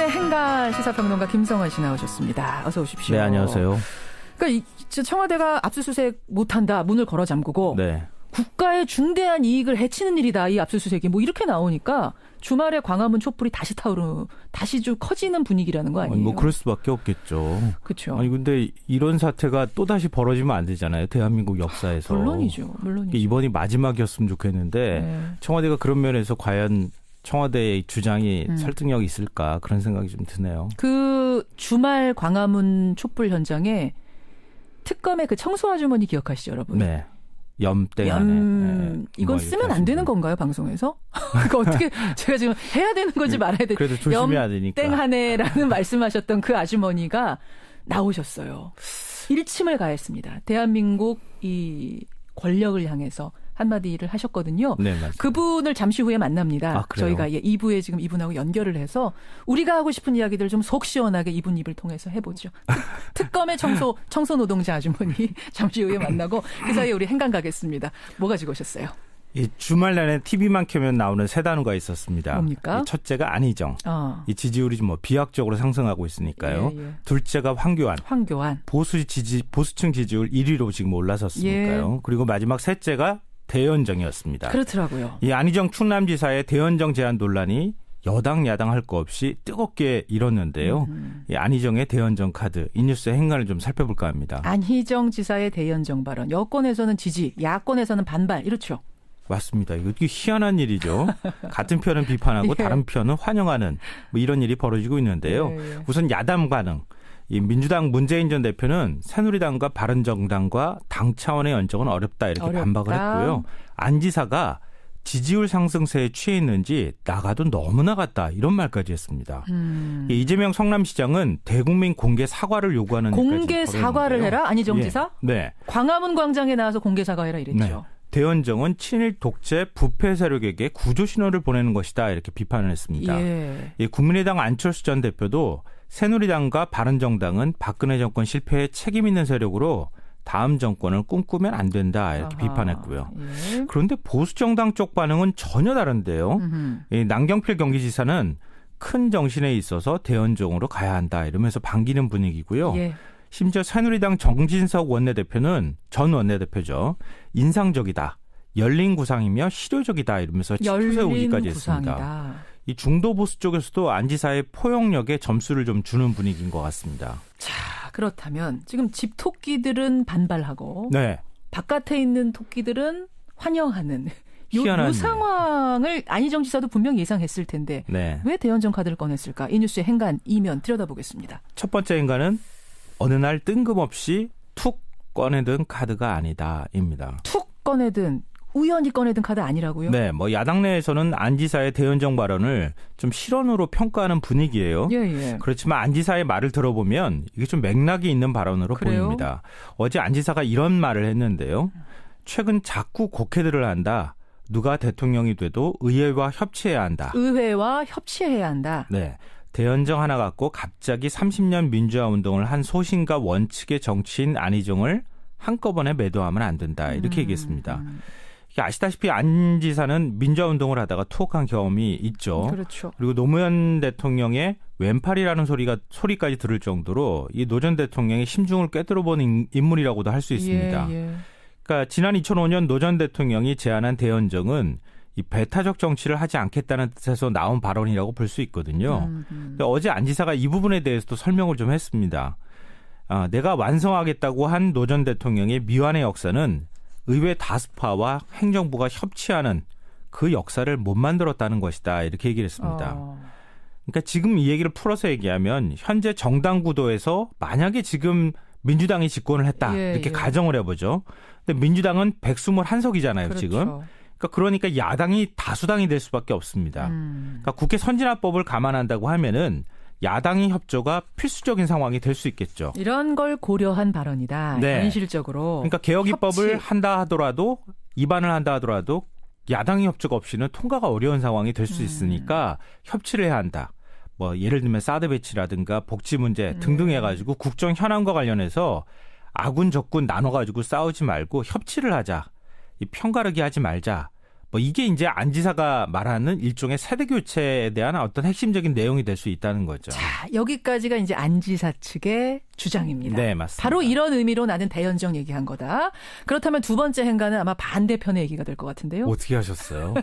주진우의 행간 시사평론가 김성환 씨 나오셨습니다. 어서 오십시오. 네, 안녕하세요. 그러니까 청와대가 압수수색 못한다, 문을 걸어 잠그고 네. 국가의 중대한 이익을 해치는 일이다, 이 압수수색이. 뭐 이렇게 나오니까 주말에 광화문 촛불이 다시 좀 커지는 분위기라는 거 아니에요? 뭐 그럴 수밖에 없겠죠. 그렇죠. 아니 근데 이런 사태가 또 다시 벌어지면 안 되잖아요. 대한민국 역사에서. 물론이죠. 이번이 마지막이었으면 좋겠는데 네. 청와대가 그런 면에서 과연 청와대의 주장이 설득력이 있을까 그런 생각이 좀 드네요. 그 주말 광화문 촛불 현장에 특검의 그 청소 아주머니 기억하시죠, 여러분? 네. 네. 이건 쓰면 안 되는 건가요, 방송에서? 그러니까 어떻게 제가 지금 해야 되는 건지 말아야 되는. 그래도 조심해야 되니까. 염땡하네라는 말씀하셨던 그 아주머니가 나오셨어요. 일침을 가했습니다. 대한민국 이 권력을 향해서 한마디를 하셨거든요. 네, 맞습니다. 그분을 잠시 후에 만납니다. 저희가 2부에 지금 이분하고 연결을 해서 우리가 하고 싶은 이야기들 좀 속 시원하게 이분 입을 통해서 해보죠. 특검의 청소 노동자 아주머니 잠시 후에 만나고 그 사이에 우리 행간 가겠습니다. 뭐 가지고 오셨어요? 이 주말 내내 TV만 켜면 나오는 세 단어가 있었습니다. 뭡니까? 첫째가 안희정. 이 지지율이 좀 비약적으로 상승하고 있으니까요. 예. 둘째가 황교안. 보수층 지지율 1위로 지금 올라섰으니까요. 예. 그리고 마지막 셋째가 대연정이었습니다. 그렇더라고요. 이 안희정 충남지사의 대연정 제안 논란이 여당 야당 할 거 없이 뜨겁게 일었는데요. 이 안희정의 대연정 카드, 이 뉴스의 행간을 좀 살펴볼까 합니다. 안희정 지사의 대연정 발언. 여권에서는 지지, 야권에서는 반발. 이렇죠. 맞습니다. 이거 희한한 일이죠. 같은 편은 비판하고 예. 다른 편은 환영하는 뭐 이런 일이 벌어지고 있는데요. 예. 우선 야당 반응. 이 민주당 문재인 전 대표는 새누리당과 바른정당과 당 차원의 연정은 어렵다 이렇게 반박을 했고요. 안 지사가 지지율 상승세에 취해 있는지 나가도 너무 나갔다 이런 말까지 했습니다. 이재명 성남시장은 대국민 공개 사과를 요구하는 공개 사과를 해라? 안희정 지사? 네. 광화문 광장에 나와서 공개 사과해라 이랬죠. 네. 대연정은 친일 독재 부패 세력에게 구조 신호를 보내는 것이다 이렇게 비판을 했습니다. 예. 국민의당 안철수 전 대표도 새누리당과 바른정당은 박근혜 정권 실패에 책임 있는 세력으로 다음 정권을 꿈꾸면 안 된다 이렇게 비판했고요. 예. 그런데 보수정당 쪽 반응은 전혀 다른데요. 남경필 경기지사는 큰 정신에 있어서 대연정으로 가야 한다 이러면서 반기는 분위기고요. 예. 심지어 새누리당 정진석 전 원내대표죠. 인상적이다. 열린 구상이며 실효적이다 이러면서 치투 세우기까지 했습니다. 이 중도 보수 쪽에서도 안 지사의 포용력에 점수를 좀 주는 분위기인 것 같습니다. 자, 그렇다면 지금 집토끼들은 반발하고 네. 바깥에 있는 토끼들은 환영하는 이 상황을 안희정 지사도 분명 예상했을 텐데 네. 왜 대연정 카드를 꺼냈을까? 이 뉴스의 행간 이면 들여다보겠습니다. 첫 번째 행간은 어느 날 뜬금없이 툭 꺼내든 카드가 아니다입니다. 툭 꺼내든 우연히 꺼내든 카드 아니라고요? 네, 야당 내에서는 안 지사의 대연정 발언을 좀 실언으로 평가하는 분위기예요. 예. 그렇지만 안 지사의 말을 들어보면 이게 좀 맥락이 있는 발언으로 그래요? 보입니다. 어제 안 지사가 이런 말을 했는데요. 최근 자꾸 곡해들을 한다. 누가 대통령이 돼도 의회와 협치해야 한다. 의회와 협치해야 한다. 네. 대연정 하나 갖고 갑자기 30년 민주화 운동을 한 소신과 원칙의 정치인 안희정을 한꺼번에 매도하면 안 된다. 이렇게 얘기했습니다. 아시다시피 안 지사는 민주화 운동을 하다가 투옥한 경험이 있죠. 그렇죠. 그리고 노무현 대통령의 왼팔이라는 소리까지 들을 정도로 이 노 전 대통령의 심중을 꿰뚫어본 인물이라고도 할 수 있습니다. 예. 그러니까 지난 2005년 노 전 대통령이 제안한 대연정은 이 배타적 정치를 하지 않겠다는 뜻에서 나온 발언이라고 볼 수 있거든요. 근데 어제 안 지사가 이 부분에 대해서도 설명을 좀 했습니다. 내가 완성하겠다고 한 노 전 대통령의 미완의 역사는 의회 다수파와 행정부가 협치하는 그 역사를 못 만들었다는 것이다. 이렇게 얘기를 했습니다. 그러니까 지금 이 얘기를 풀어서 얘기하면 현재 정당 구도에서 만약에 지금 민주당이 집권을 했다. 이렇게 가정을 해보죠. 근데 민주당은 121석이잖아요. 그렇죠. 지금. 그러니까 야당이 다수당이 될 수밖에 없습니다. 그러니까 국회 선진화법을 감안한다고 하면은 야당의 협조가 필수적인 상황이 될 수 있겠죠. 이런 걸 고려한 발언이다. 네. 현실적으로. 그러니까 개혁 입법을 한다 하더라도 입안을 한다 하더라도 야당의 협조가 없이는 통과가 어려운 상황이 될 수 있으니까 협치를 해야 한다. 예를 들면 사드 배치라든가 복지 문제 등등 해가지고 국정 현안과 관련해서 아군 적군 나눠가지고 싸우지 말고 협치를 하자. 이 편가르기 하지 말자. 뭐 이게 이제 안 지사가 말하는 일종의 세대 교체에 대한 어떤 핵심적인 내용이 될 수 있다는 거죠. 자, 여기까지가 이제 안 지사 측의 주장입니다. 네, 맞습니다. 바로 이런 의미로 나는 대연정 얘기한 거다. 그렇다면 두 번째 행간은 아마 반대편의 얘기가 될 것 같은데요. 어떻게 하셨어요?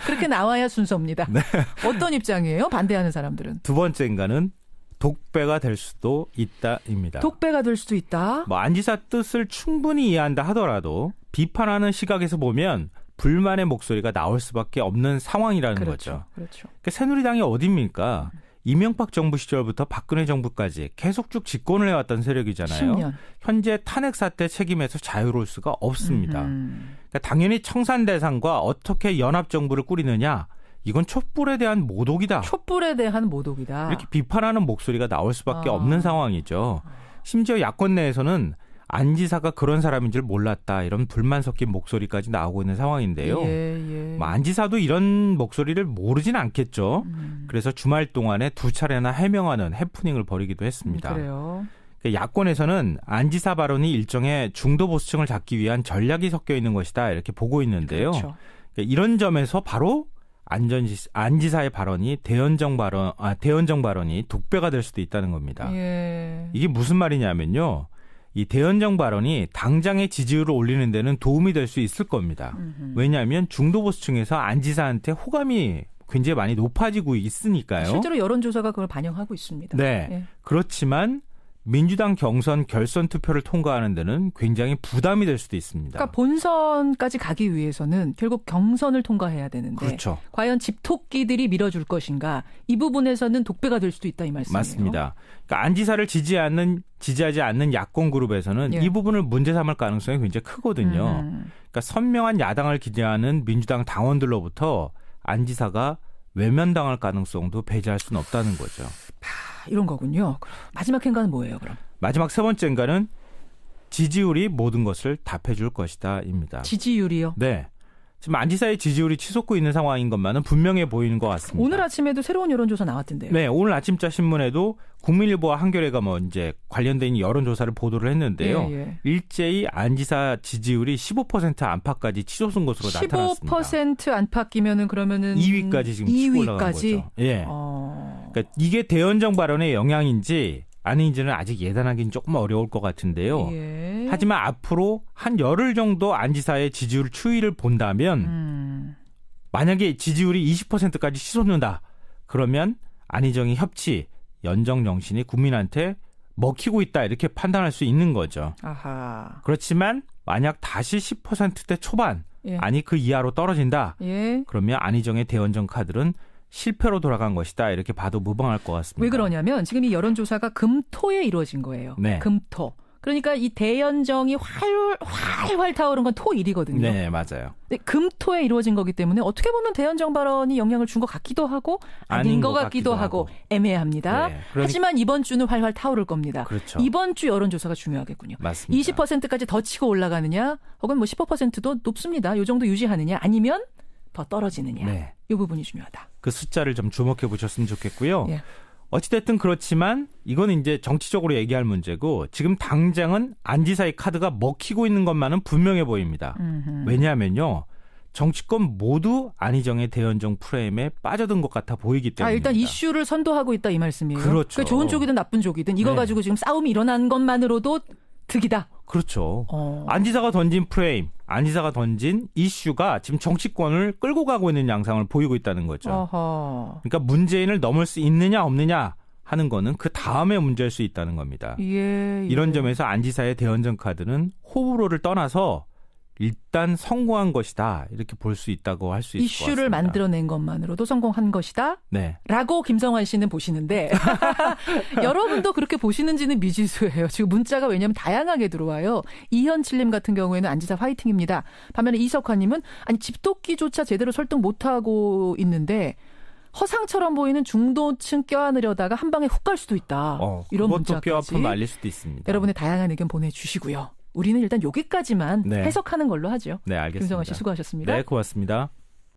그렇게 나와야 순서입니다. 네. 어떤 입장이에요? 반대하는 사람들은. 두 번째 행간은 독배가 될 수도 있다입니다. 독배가 될 수도 있다. 뭐 안 지사 뜻을 충분히 이해한다 하더라도 비판하는 시각에서 보면 불만의 목소리가 나올 수밖에 없는 상황이라는 거죠. 그렇죠. 그러니까 새누리당이 어딥니까? 이명박 정부 시절부터 박근혜 정부까지 계속 쭉 집권을 해왔던 세력이잖아요. 10년. 현재 탄핵 사태 책임에서 자유로울 수가 없습니다. 그러니까 당연히 청산 대상과 어떻게 연합 정부를 꾸리느냐, 이건 촛불에 대한 모독이다. 촛불에 대한 모독이다. 이렇게 비판하는 목소리가 나올 수밖에 없는 상황이죠. 심지어 야권 내에서는 안 지사가 그런 사람인 줄 몰랐다, 이런 불만 섞인 목소리까지 나오고 있는 상황인데요. 예. 안 지사도 이런 목소리를 모르진 않겠죠. 그래서 주말 동안에 2차례나 해명하는 해프닝을 벌이기도 했습니다. 그래요. 야권에서는 안 지사 발언이 일종의 중도 보수층을 잡기 위한 전략이 섞여 있는 것이다, 이렇게 보고 있는데요. 그렇죠. 이런 점에서 바로 안 지사의 발언이 대연정 발언이 독배가 될 수도 있다는 겁니다. 예. 이게 무슨 말이냐면요. 이 대연정 발언이 당장의 지지율을 올리는 데는 도움이 될 수 있을 겁니다. 왜냐하면 중도 보수층에서 안 지사한테 호감이 굉장히 많이 높아지고 있으니까요. 실제로 여론조사가 그걸 반영하고 있습니다. 네. 예. 그렇지만 민주당 경선 결선 투표를 통과하는 데는 굉장히 부담이 될 수도 있습니다. 그러니까 본선까지 가기 위해서는 결국 경선을 통과해야 되는데 그렇죠. 과연 집토끼들이 밀어줄 것인가, 이 부분에서는 독배가 될 수도 있다, 이 말씀이에요. 맞습니다. 그러니까 안 지사를 지지하지 않는 야권 그룹에서는 예. 이 부분을 문제 삼을 가능성이 굉장히 크거든요. 그러니까 선명한 야당을 기대하는 민주당 당원들로부터 안 지사가 외면당할 가능성도 배제할 수는 없다는 거죠. 이런 거군요. 마지막 행간은 뭐예요, 그럼? 마지막 세 번째 행간은 지지율이 모든 것을 답해줄 것이다입니다. 지지율이요? 네. 지금 안 지사의 지지율이 치솟고 있는 상황인 것만은 분명해 보이는 것 같습니다. 오늘 아침에도 새로운 여론조사 나왔던데요. 네, 오늘 아침자 신문에도 국민일보와 한겨레가 뭐 이제 관련된 여론조사를 보도를 했는데요. 예. 일제히 안 지사 지지율이 15% 안팎까지 치솟은 것으로 나타났습니다. 15% 안팎이면은 그러면은 2위까지 지금 치고 올라간 거죠. 예. 그러니까 이게 대연정 발언의 영향인지 아닌지는 아직 예단하기는 조금 어려울 것 같은데요. 예. 하지만 앞으로 한 열흘 정도 안 지사의 지지율 추이를 본다면 만약에 지지율이 20%까지 치솟는다, 그러면 안희정의 협치, 연정 정신이 국민한테 먹히고 있다, 이렇게 판단할 수 있는 거죠. 아하. 그렇지만 만약 다시 10%대 초반, 예. 아니 그 이하로 떨어진다, 예. 그러면 안희정의 대연정 카드는 실패로 돌아간 것이다, 이렇게 봐도 무방할 것 같습니다. 왜 그러냐면 지금 이 여론조사가 금토에 이루어진 거예요. 네. 금토. 그러니까 이 대연정이 활활 타오른 건 토일이거든요. 네, 맞아요. 근데 금토에 이루어진 거기 때문에 어떻게 보면 대연정 발언이 영향을 준 것 같기도 하고 아닌 것 같기도 하고 애매합니다. 네, 하지만 이번 주는 활활 타오를 겁니다. 그렇죠. 이번 주 여론조사가 중요하겠군요. 맞습니다. 20%까지 더 치고 올라가느냐, 혹은 뭐 15%도 높습니다. 이 정도 유지하느냐, 아니면 더 떨어지느냐. 네. 이 부분이 중요하다. 그 숫자를 좀 주목해 보셨으면 좋겠고요. 예. 어찌됐든 그렇지만 이거는 이제 정치적으로 얘기할 문제고, 지금 당장은 안 지사의 카드가 먹히고 있는 것만은 분명해 보입니다. 왜냐하면요, 정치권 모두 안희정의 대연정 프레임에 빠져든 것 같아 보이기 때문입니다. 일단 이슈를 선도하고 있다, 이 말씀이에요. 그렇죠. 그러니까 좋은 쪽이든 나쁜 쪽이든 이거 네. 가지고 지금 싸움이 일어난 것만으로도 득이다. 그렇죠. 안 지사가 던진 프레임, 안 지사가 던진 이슈가 지금 정치권을 끌고 가고 있는 양상을 보이고 있다는 거죠. 어허. 그러니까 문재인을 넘을 수 있느냐 없느냐 하는 거는 그 다음에 문제일 수 있다는 겁니다. 예. 이런 점에서 안 지사의 대연정 카드는 호불호를 떠나서 일단 성공한 것이다, 이렇게 볼 수 있다고 할 수 있을 것 같습니다. 이슈를 만들어낸 것만으로도 성공한 것이다. 네. 라고 김성환 씨는 보시는데 여러분도 그렇게 보시는지는 미지수예요. 지금 문자가 왜냐하면 다양하게 들어와요. 이현칠님 같은 경우에는 안 지사 화이팅입니다. 반면에 이석환님은 아니 집토끼조차 제대로 설득 못하고 있는데 허상처럼 보이는 중도층 껴안으려다가 한 방에 훅 갈 수도 있다. 이런 문자까지. 그것도 뼈아픔 말릴 수도 있습니다. 여러분의 다양한 의견 보내주시고요. 우리는 일단 여기까지만 네. 해석하는 걸로 하죠. 네, 알겠습니다. 김성환 씨 수고하셨습니다. 네, 고맙습니다.